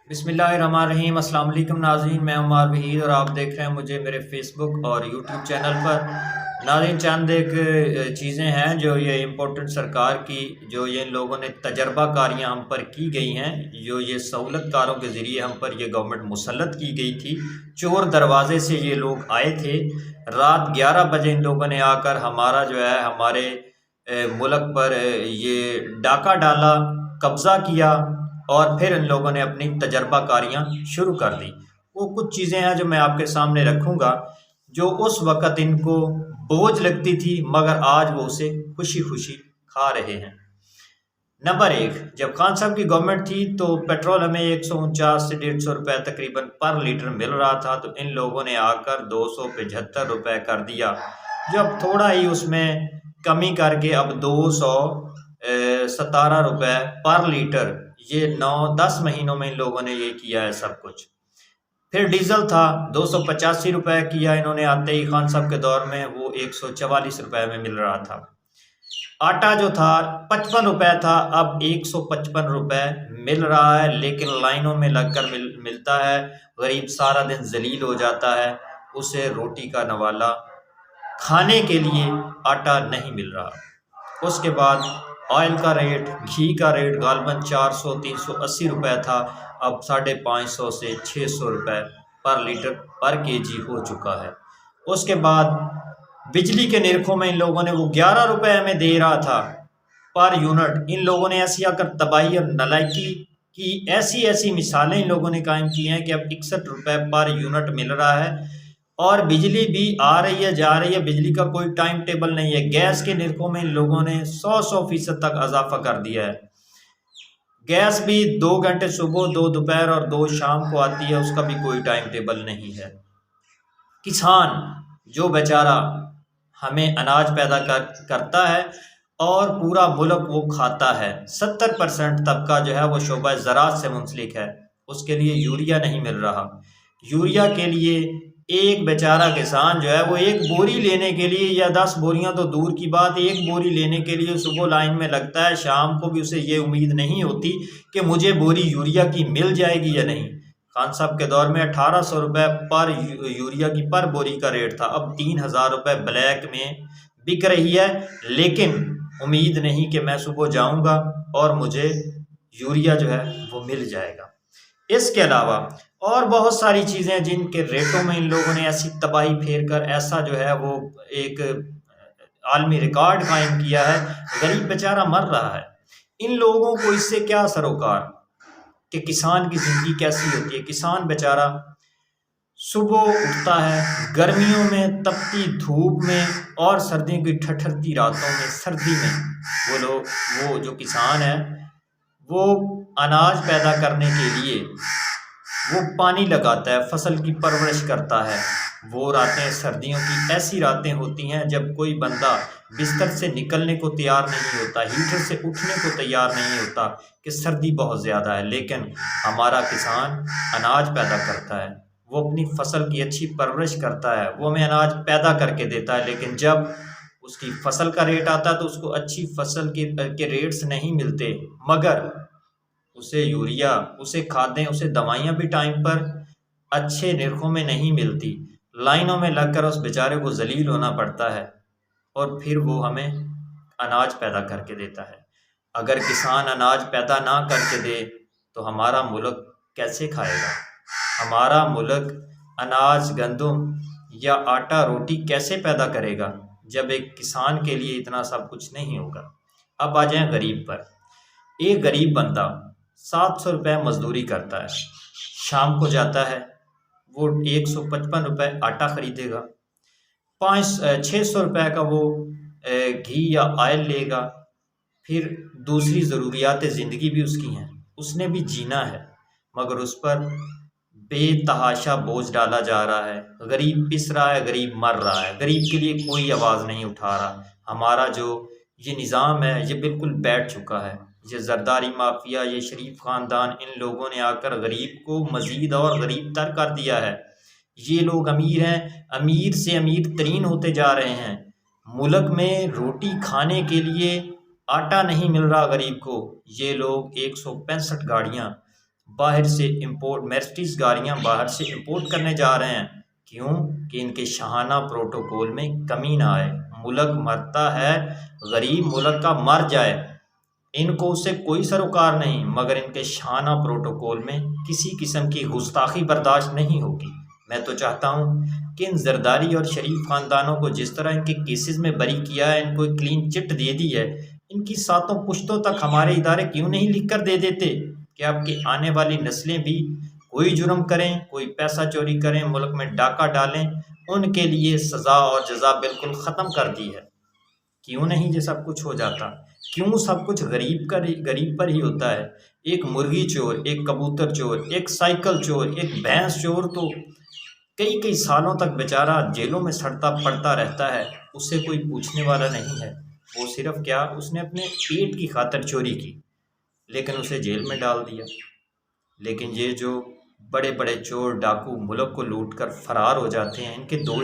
बिस्मिल्लाहिर्रहमानिर्रहीम। अस्सलाम वालेकुम नाज़रीन, मैं उमर वहीद और आप देख रहे हैं मुझे मेरे फेसबुक और यूट्यूब चैनल पर। नाज़रीन, चंद एक चीज़ें हैं जो ये इम्पोर्टेंट सरकार की, जो ये इन लोगों ने तजर्बाकारियाँ हम पर की गई हैं, जो ये सहूलतकारों के ज़रिए हम पर ये गवर्नमेंट मुसल्लत की गई थी। चोर दरवाज़े से ये लोग आए थे। रात 11 बजे इन लोगों ने आकर हमारा जो है हमारे मुल्क पर ये डाका डाला, कब्ज़ा किया और फिर इन लोगों ने अपनी तजर्बाकारियाँ शुरू कर दी। वो कुछ चीज़ें हैं जो मैं आपके सामने रखूँगा, जो उस वक़्त इनको बोझ लगती थी मगर आज वो उसे खुशी-खुशी खा रहे हैं। नंबर 1, जब खान साहब की गवर्नमेंट थी तो पेट्रोल हमें 149 से 150 रुपये तकरीबन पर लीटर मिल रहा था, तो इन लोगों ने आकर 275 रुपये कर दिया। जब थोड़ा ही उसमें कमी करके अब 217 रुपये पर लीटर, ये 9-10 महीनों में इन लोगों ने ये किया है सब कुछ। फिर डीजल था 285 रुपये किया इन्होंने आते ही खान साहब के दौर में, वो 144 रुपये में मिल रहा था। आटा जो था 55 रुपये था, अब 155 रुपये मिल रहा है, लेकिन लाइनों में लगकर मिलता है। गरीब सारा दिन जलील हो जाता है, उसे रोटी का नवाला खाने के लिए आटा नहीं मिल रहा। उसके बाद ऑयल का रेट, घी का रेट गालबन 400-380 रुपये था, अब 550 से 600 रुपये पर लीटर पर केजी हो चुका है। उसके बाद बिजली के निरखों में इन लोगों ने वो 11 रुपये हमें दे रहा था पर यूनिट, इन लोगों ने ऐसी आकर तबाही और नलायकी की ऐसी ऐसी मिसालें इन लोगों ने कायम की हैं कि अब 61 रुपये पर यूनिट मिल रहा है और बिजली भी आ रही है जा रही है, बिजली का कोई टाइम टेबल नहीं है। गैस के निरखों में इन लोगों ने 100% तक इजाफा कर दिया है। गैस भी 2 घंटे सुबह, 2 दोपहर और 2 शाम को आती है, उसका भी कोई टाइम टेबल नहीं है। किसान जो बेचारा हमें अनाज पैदा करता है और पूरा मुल्क वो खाता है, 70% तबका जो है वो शोबा ज़राअत से मुंसलिक है, उसके लिए यूरिया नहीं मिल रहा। यूरिया के लिए एक बेचारा किसान जो है वो एक बोरी लेने के लिए, या 10 बोरियां तो दूर की बात, एक बोरी लेने के लिए सुबह लाइन में लगता है, शाम को भी उसे ये उम्मीद नहीं होती कि मुझे बोरी यूरिया की मिल जाएगी या नहीं। खान साहब के दौर में 1800 रुपये पर यूरिया की पर बोरी का रेट था, अब 3000 रुपये ब्लैक में बिक रही है, लेकिन उम्मीद नहीं कि मैं सुबह जाऊंगा और मुझे यूरिया जो है वो मिल जाएगा। इसके अलावा और बहुत सारी चीज़ें जिनके रेटों में इन लोगों ने ऐसी तबाही फेर कर ऐसा जो है वो एक आलमी रिकॉर्ड कायम किया है, गरीब बेचारा मर रहा है। इन लोगों को इससे क्या सरोकार कि किसान की ज़िंदगी कैसी होती है। किसान बेचारा सुबह उठता है गर्मियों में, तपती धूप में और सर्दियों की ठठरती रातों में, सर्दी में वो जो किसान है वो अनाज पैदा करने के लिए वो पानी लगाता है, फसल की परवरिश करता है। वो रातें सर्दियों की ऐसी रातें होती हैं जब कोई बंदा बिस्तर से निकलने को तैयार नहीं होता, हीटर से उठने को तैयार नहीं होता कि सर्दी बहुत ज़्यादा है, लेकिन हमारा किसान अनाज पैदा करता है, वो अपनी फसल की अच्छी परवरिश करता है, वो हमें अनाज पैदा करके देता है, लेकिन जब उसकी फसल का रेट आता है तो उसको अच्छी फसल के रेट्स नहीं मिलते, मगर उसे यूरिया, उसे खादें, उसे दवाइयाँ भी टाइम पर अच्छे निरखों में नहीं मिलती। लाइनों में लगकर उस बेचारे को जलील होना पड़ता है और फिर वो हमें अनाज पैदा करके देता है। अगर किसान अनाज पैदा ना करके दे तो हमारा मुल्क कैसे खाएगा? हमारा मुल्क अनाज, गंदम या आटा, रोटी कैसे पैदा करेगा जब एक किसान के लिए इतना सब कुछ नहीं होगा। अब आ जाएं गरीब पर। एक गरीब बंदा 700 रुपये मजदूरी करता है, शाम को जाता है वो 155 रुपये आटा खरीदेगा, 600 रुपये का वो घी या ऑयल लेगा, फिर दूसरी ज़रूरियात ज़िंदगी भी उसकी हैं, उसने भी जीना है, मगर उस पर बेतहाशा बोझ डाला जा रहा है। गरीब पिस रहा है, गरीब मर रहा है, गरीब के लिए कोई आवाज़ नहीं उठा रहा। हमारा जो ये निज़ाम है ये बिल्कुल बैठ चुका है। ये जरदारी माफिया, ये शरीफ ख़ानदान, इन लोगों ने आकर गरीब को मज़ीद और गरीब तर कर दिया है। ये लोग अमीर हैं, अमीर से अमीर तरीन होते जा रहे हैं। मुल्क में रोटी खाने के लिए आटा नहीं मिल रहा गरीब को। ये लोग 165 गाड़ियाँ बाहर से इंपोर्ट मर्सिडीज गाड़ियां बाहर से इंपोर्ट करने जा रहे हैं। क्यों? कि इनके शाहाना प्रोटोकॉल में कमी ना आए। मुल्क मरता है, गरीब मुल्क का मर जाए, इनको उससे कोई सरोकार नहीं, मगर इनके शाहाना प्रोटोकॉल में किसी किस्म की गुस्ताखी बर्दाश्त नहीं होगी। मैं तो चाहता हूँ कि इन जरदारी और शरीफ ख़ानदानों को जिस तरह इनके केसेस में बरी किया है, इनको एक क्लीन चिट दे दी है, इनकी सातों पुश्तों तक हमारे इदारे क्यों नहीं लिख कर दे देते कि आपकी आने वाली नस्लें भी कोई जुर्म करें, कोई पैसा चोरी करें, मुल्क में डाका डालें, उनके लिए सज़ा और जज़ा बिल्कुल ख़त्म कर दी है। क्यों नहीं ये सब कुछ हो जाता? क्यों सब कुछ गरीब पर ही होता है? एक मुर्गी चोर, एक कबूतर चोर, एक साइकिल चोर, एक भैंस चोर तो कई कई सालों तक बेचारा जेलों में सड़ता पड़ता रहता है, उससे कोई पूछने वाला नहीं है। वो सिर्फ क्या, उसने अपने पेट की खातिर चोरी की, लेकिन उसे जेल में डाल दिया। लेकिन ये जो बड़े बड़े चोर डाकू मुल्क को लूट कर फरार हो जाते हैं, इनके दो